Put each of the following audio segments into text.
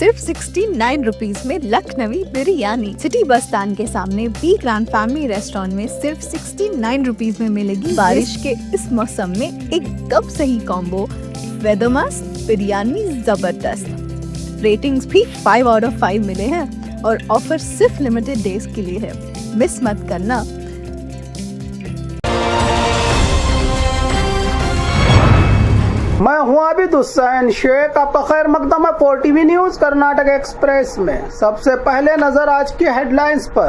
सिर्फ 69 रुपीज में Lucknowi biryani. City bus stand के सामने बी ग्रैंड फैमिली रेस्टोरेंट में सिर्फ 69 रुपीज में मिलेगी बारिश के इस मौसम में एक कप सही कॉम्बो। वेदर मस्त, बिरयानी जबरदस्त। रेटिंग्स भी 5 आउट ऑफ 5 मिले हैं और ऑफर सिर्फ लिमिटेड डेज के लिए है, मिस मत करना। मैं हूं आबिद हुसैन शेख, आपका खैर मकदम है 4TV न्यूज कर्नाटक एक्सप्रेस में। सबसे पहले नजर आज की हेडलाइंस पर।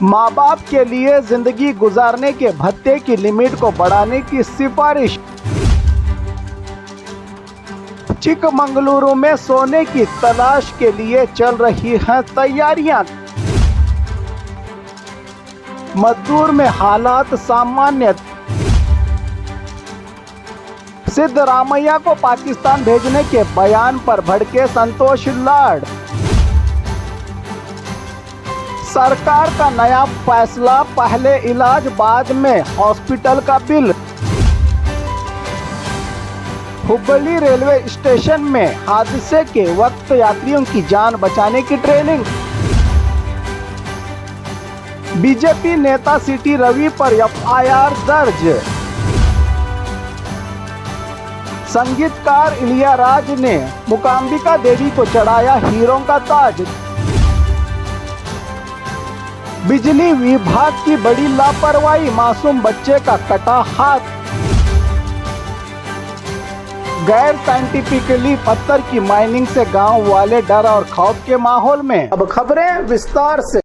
माँ बाप के लिए जिंदगी गुजारने के भत्ते की लिमिट को बढ़ाने की सिफारिश। चिकमंगलुरु में सोने की तलाश के लिए चल रही हैं तैयारियां। मद्दूर में हालात सामान्य। सिद्धरामैया को पाकिस्तान भेजने के बयान पर भड़के संतोष लाड। सरकार का नया फैसला, पहले इलाज बाद में हॉस्पिटल का बिल। हुबली रेलवे स्टेशन में हादसे के वक्त यात्रियों की जान बचाने की ट्रेनिंग। बीजेपी नेता सिटी रवि पर एफआईआर दर्ज। संगीतकार इलियाराज ने मूकांबिका देवी को चढ़ाया हीरों का ताज। बिजली विभाग की बड़ी लापरवाही, मासूम बच्चे का कटा हाथ। गैर साइंटिफिकली पत्थर की माइनिंग से गांव वाले डर और खौफ के माहौल में। अब खबरें विस्तार से।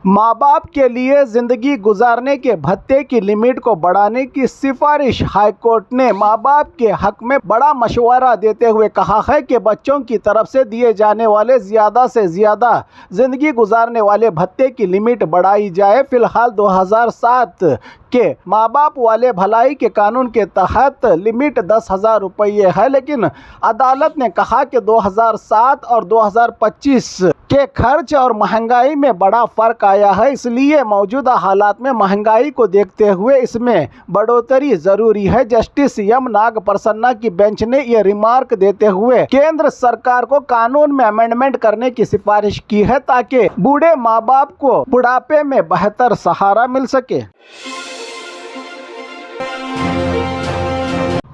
माँ बाप के लिए जिंदगी गुजारने के भत्ते की लिमिट को बढ़ाने की सिफारिश। हाईकोर्ट ने माँ बाप के हक में बड़ा मशवरा देते हुए कहा है कि बच्चों की तरफ से दिए जाने वाले ज़्यादा से ज़्यादा जिंदगी गुजारने वाले भत्ते की लिमिट बढ़ाई जाए। फिलहाल 2007 के माँ बाप वाले भलाई के कानून के तहत लिमिट 10,000 रुपये है, लेकिन अदालत ने कहा कि 2007 और 2025 के खर्च और महंगाई में बड़ा फर्क आया है, इसलिए मौजूदा हालात में महंगाई को देखते हुए इसमें बढ़ोतरी जरूरी है। जस्टिस एम नागप्रसन्ना की बेंच ने यह रिमार्क देते हुए केंद्र सरकार को कानून में अमेंडमेंट करने की सिफारिश की है ताकि बूढ़े माँ बाप को बुढ़ापे में बेहतर सहारा मिल सके।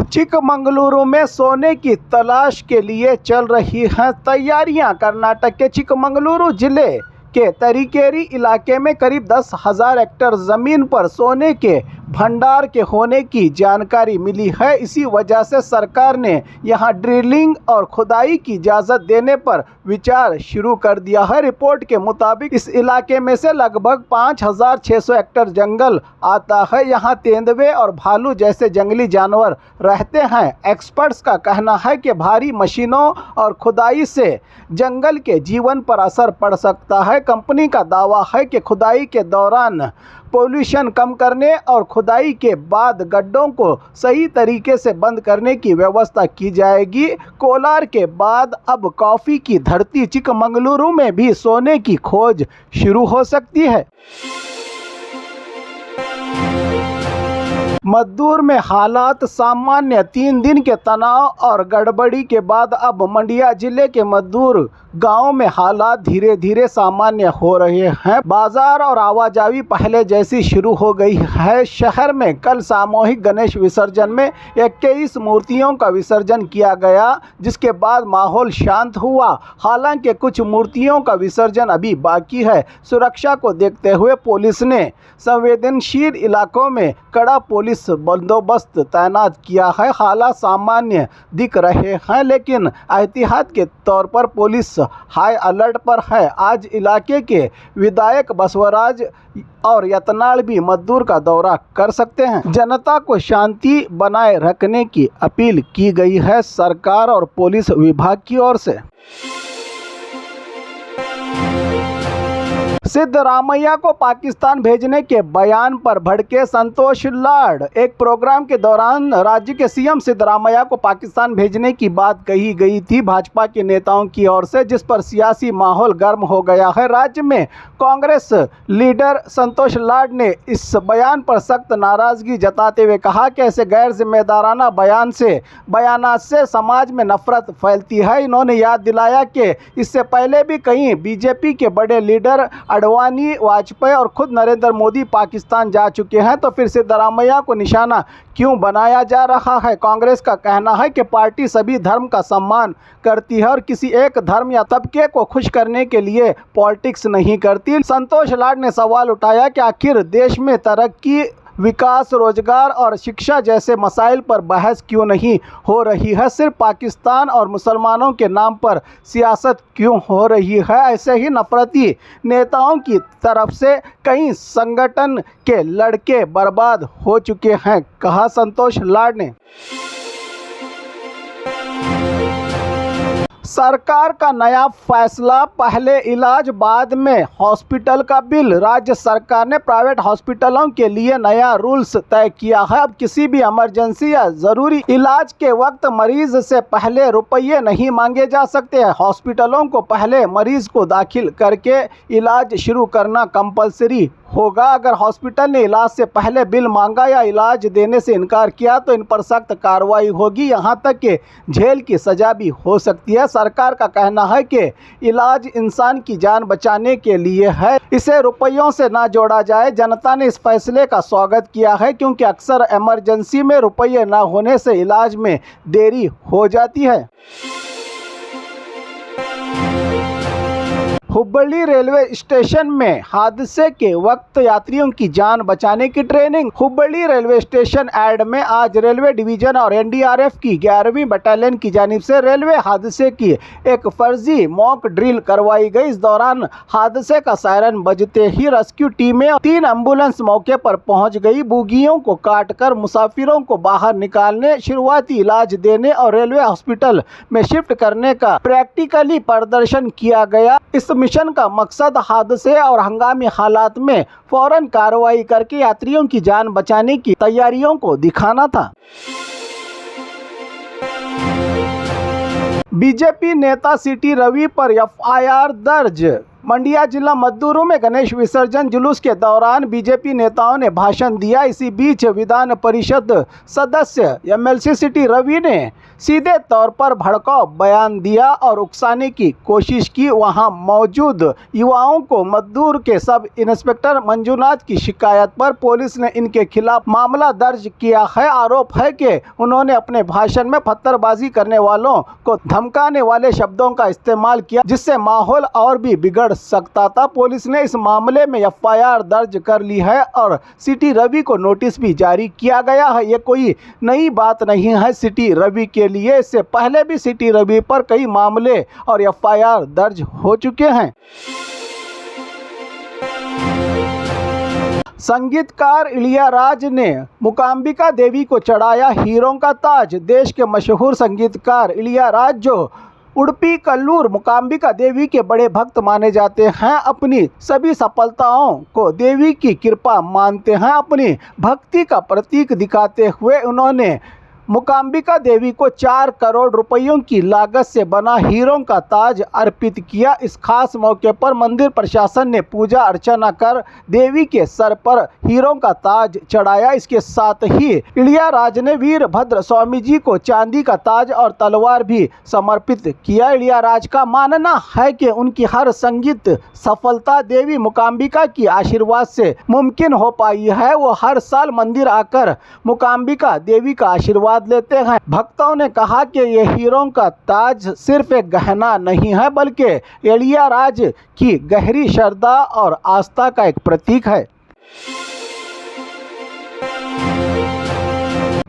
चिकमंगलुरु में सोने की तलाश के लिए चल रही हैं तैयारियां। कर्नाटक के चिकमंगलुरु जिले के तरीकेरी इलाके में करीब 10,000 हेक्टेयर जमीन पर सोने के भंडार के होने की जानकारी मिली है। इसी वजह से सरकार ने यहां ड्रिलिंग और खुदाई की इजाज़त देने पर विचार शुरू कर दिया है। रिपोर्ट के मुताबिक इस इलाके में से लगभग 5,600 हेक्टेयर जंगल आता है। यहां तेंदुए और भालू जैसे जंगली जानवर रहते हैं। एक्सपर्ट्स का कहना है कि भारी मशीनों और खुदाई से जंगल के जीवन पर असर पड़ सकता है। कंपनी का दावा है कि खुदाई के दौरान पोल्यूशन कम करने और खुदाई के बाद गड्ढों को सही तरीके से बंद करने की व्यवस्था की जाएगी। कोलार के बाद अब कॉफ़ी की धरती चिकमंगलुरु में भी सोने की खोज शुरू हो सकती है। मद्दूर में हालात सामान्य। 3 दिन के तनाव और गड़बड़ी के बाद अब मंडिया जिले के मद्दूर गांव में हालात धीरे धीरे सामान्य हो रहे हैं। बाजार और आवाजाही पहले जैसी शुरू हो गई है। शहर में कल सामूहिक गणेश विसर्जन में 21 मूर्तियों का विसर्जन किया गया, जिसके बाद माहौल शांत हुआ। हालांकि कुछ मूर्तियों का विसर्जन अभी बाकी है। सुरक्षा को देखते हुए पुलिस ने संवेदनशील इलाकों में कड़ा पुलिस बंदोबस्त तैनात किया है। हालात सामान्य दिख रहे हैं, लेकिन एहतियात के तौर पर पुलिस हाई अलर्ट पर है। आज इलाके के विधायक बसवराज और यत्नाल भी मद्दूर का दौरा कर सकते हैं। जनता को शांति बनाए रखने की अपील की गई है सरकार और पुलिस विभाग की ओर से। सिद्धरामैया को पाकिस्तान भेजने के बयान पर भड़के संतोष लाड। एक प्रोग्राम के दौरान राज्य के सीएम सिद्धरामैया को पाकिस्तान भेजने की बात कही गई थी भाजपा के नेताओं की ओर से, जिस पर सियासी माहौल गर्म हो गया है। राज्य में कांग्रेस लीडर संतोष लाड ने इस बयान पर सख्त नाराजगी जताते हुए कहा कि ऐसे गैर जिम्मेदाराना बयानात से समाज में नफरत फैलती है। इन्होंने याद दिलाया कि इससे पहले भी कई बीजेपी के बड़े लीडर अडवाणी, वाजपेयी और खुद नरेंद्र मोदी पाकिस्तान जा चुके हैं, तो फिर सिद्धरामैया को निशाना क्यों बनाया जा रहा है। कांग्रेस का कहना है कि पार्टी सभी धर्म का सम्मान करती है और किसी एक धर्म या तबके को खुश करने के लिए पॉलिटिक्स नहीं करती। संतोष लाड ने सवाल उठाया कि आखिर देश में तरक्की, विकास, रोजगार और शिक्षा जैसे मसाइल पर बहस क्यों नहीं हो रही है। सिर्फ पाकिस्तान और मुसलमानों के नाम पर सियासत क्यों हो रही है। ऐसे ही नफरती नेताओं की तरफ से कई संगठन के लड़के बर्बाद हो चुके हैं, कहा संतोष लाड ने। सरकार का नया फैसला, पहले इलाज बाद में हॉस्पिटल का बिल। राज्य सरकार ने प्राइवेट हॉस्पिटलों के लिए नया रूल्स तय किया है। अब किसी भी इमरजेंसी या ज़रूरी इलाज के वक्त मरीज से पहले रुपये नहीं मांगे जा सकते हैं। हॉस्पिटलों को पहले मरीज को दाखिल करके इलाज शुरू करना कंपलसरी होगा। अगर हॉस्पिटल ने इलाज से पहले बिल मांगा या इलाज देने से इनकार किया तो इन पर सख्त कार्रवाई होगी, यहाँ तक कि जेल की सज़ा भी हो सकती है। सरकार का कहना है कि इलाज इंसान की जान बचाने के लिए है, इसे रुपयों से ना जोड़ा जाए। जनता ने इस फैसले का स्वागत किया है क्योंकि अक्सर इमरजेंसी में रुपये ना होने से इलाज में देरी हो जाती है। हुबली रेलवे स्टेशन में हादसे के वक्त यात्रियों की जान बचाने की ट्रेनिंग। हुबली रेलवे स्टेशन एड में आज रेलवे डिवीजन और एनडीआरएफ की 11वीं बटालियन की जानिब से रेलवे हादसे की एक फर्जी मॉक ड्रिल करवाई गई। इस दौरान हादसे का सायरन बजते ही रेस्क्यू टीमें और 3 एम्बुलेंस मौके पर पहुंच गई। बोगियों को काटकर मुसाफिरों को बाहर निकालने, शुरुआती इलाज देने और रेलवे हॉस्पिटल में शिफ्ट करने का प्रैक्टिकली प्रदर्शन किया गया। इस मिशन का मकसद हादसे और हंगामी हालात में फौरन कार्रवाई करके यात्रियों की जान बचाने की तैयारियों को दिखाना था। बीजेपी नेता सिटी रवि पर एफआईआर दर्ज। मंडिया जिला मद्दूरू में गणेश विसर्जन जुलूस के दौरान बीजेपी नेताओं ने भाषण दिया। इसी बीच विधान परिषद सदस्य एमएलसी सिटी रवि ने सीधे तौर पर भड़काऊ बयान दिया और उकसाने की कोशिश की। वहां मौजूद युवाओं को मद्दूर के सब इंस्पेक्टर मंजुनाथ की शिकायत पर पुलिस ने इनके खिलाफ मामला दर्ज किया है। आरोप है कि उन्होंने अपने भाषण में पत्थरबाजी करने वालों को धमकाने वाले शब्दों का इस्तेमाल किया, जिससे माहौल और भी बिगड़ सकता था। पुलिस ने इस मामले में एफआईआर दर्ज कर ली है और सिटी रवि को नोटिस भी जारी किया गया है। ये कोई नई बात नहीं है सिटी रवि के लिए, इससे पहले भी सिटी रवि पर कई मामले और एफआईआर दर्ज हो चुके हैं। संगीतकार इलियाराज ने मूकांबिका देवी को चढ़ाया हीरों का ताज। देश के मशहूर संगीतकार इलियाराज, जो उडुपी कल्लूर मूकांबिका देवी के बड़े भक्त माने जाते हैं, अपनी सभी सफलताओं को देवी की कृपा मानते हैं। अपनी भक्ति का प्रतीक दिखाते हुए उन्होंने मूकांबिका देवी को 4 करोड़ रुपयों की लागत से बना हीरों का ताज अर्पित किया। इस खास मौके पर मंदिर प्रशासन ने पूजा अर्चना कर देवी के सर पर हीरों का ताज चढ़ाया। इसके साथ ही इलियाराज ने वीरभद्र स्वामी जी को चांदी का ताज और तलवार भी समर्पित किया। इलियाराज का मानना है कि उनकी हर संगीत सफलता देवी मूकांबिका की आशीर्वाद से मुमकिन हो पाई है। वो हर साल मंदिर आकर मूकांबिका देवी का आशीर्वाद लेते हैं। भक्तों ने कहा कि ये हीरों का ताज सिर्फ एक गहना नहीं है, बल्कि इलियाराज की गहरी श्रद्धा और आस्था का एक प्रतीक है।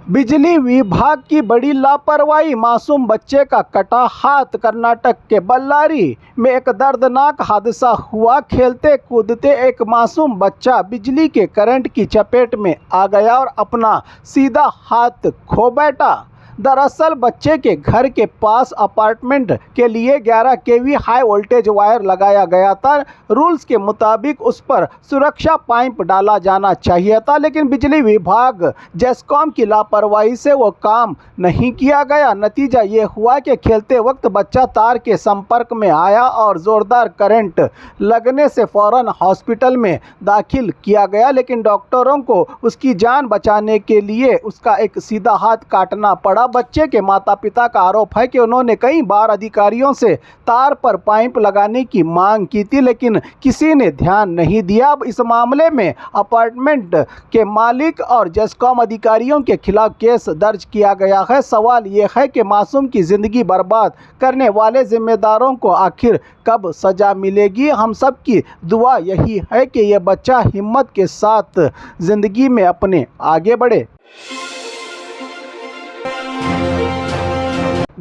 बिजली विभाग की बड़ी लापरवाही, मासूम बच्चे का कटा हाथ। कर्नाटक के बल्लारी में एक दर्दनाक हादसा हुआ। खेलते कूदते एक मासूम बच्चा बिजली के करंट की चपेट में आ गया और अपना सीधा हाथ खो बैठा। दरअसल बच्चे के घर के पास अपार्टमेंट के लिए 11 kV हाई वोल्टेज वायर लगाया गया था। रूल्स के मुताबिक उस पर सुरक्षा पाइप डाला जाना चाहिए था, लेकिन बिजली विभाग जेस्कॉम की लापरवाही से वो काम नहीं किया गया। नतीजा ये हुआ कि खेलते वक्त बच्चा तार के संपर्क में आया और जोरदार करंट लगने से फौरन हॉस्पिटल में दाखिल किया गया, लेकिन डॉक्टरों को उसकी जान बचाने के लिए उसका एक सीधा हाथ काटना पड़ा। बच्चे के माता पिता का आरोप है कि उन्होंने कई बार अधिकारियों से तार पर पाइप लगाने की मांग की थी, लेकिन किसी ने ध्यान नहीं दिया। अब इस मामले में अपार्टमेंट के मालिक और जेस्कॉम अधिकारियों के खिलाफ केस दर्ज किया गया है। सवाल यह है कि मासूम की जिंदगी बर्बाद करने वाले जिम्मेदारों को आखिर कब सजा मिलेगी। हम सब की दुआ यही है कि यह बच्चा हिम्मत के साथ जिंदगी में अपने आगे बढ़े।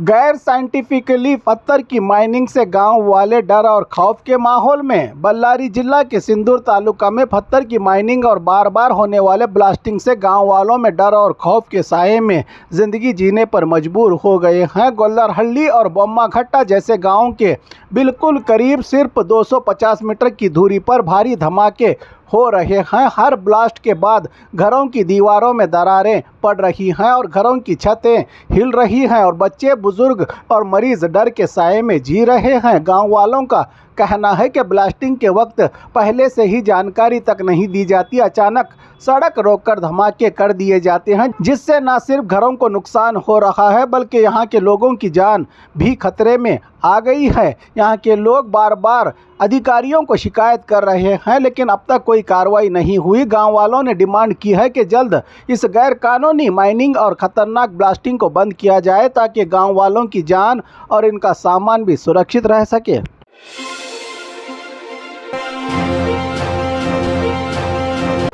गैर साइंटिफिकली पत्थर की माइनिंग से गांव वाले डर और खौफ के माहौल में। बल्लारी जिला के सिंदूर तालुका में पत्थर की माइनिंग और बार बार होने वाले ब्लास्टिंग से गांव वालों में डर और खौफ के साये में जिंदगी जीने पर मजबूर हो गए हैं। गोल्लरहल्ली और बोम्माघट्टा जैसे गाँव के बिल्कुल करीब सिर्फ 250 मीटर की दूरी पर भारी धमाके हो रहे हैं। हर ब्लास्ट के बाद घरों की दीवारों में दरारें पड़ रही हैं और घरों की छतें हिल रही हैं और बच्चे, बुजुर्ग और मरीज डर के साये में जी रहे हैं। गांव वालों का कहना है कि ब्लास्टिंग के वक्त पहले से ही जानकारी तक नहीं दी जाती। अचानक सड़क रोककर धमाके कर दिए जाते हैं, जिससे न सिर्फ घरों को नुकसान हो रहा है बल्कि यहाँ के लोगों की जान भी खतरे में आ गई है। यहाँ के लोग बार बार अधिकारियों को शिकायत कर रहे हैं, लेकिन अब तक कोई कार्रवाई नहीं हुई। गांव वालों ने डिमांड की है कि जल्द इस गैर कानूनी माइनिंग और खतरनाक ब्लास्टिंग को बंद किया जाए ताकि गांव वालों की जान और इनका सामान भी सुरक्षित रह सके।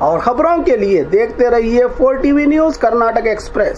और खबरों के लिए देखते रहिए 4TV न्यूज़ कर्नाटक एक्सप्रेस।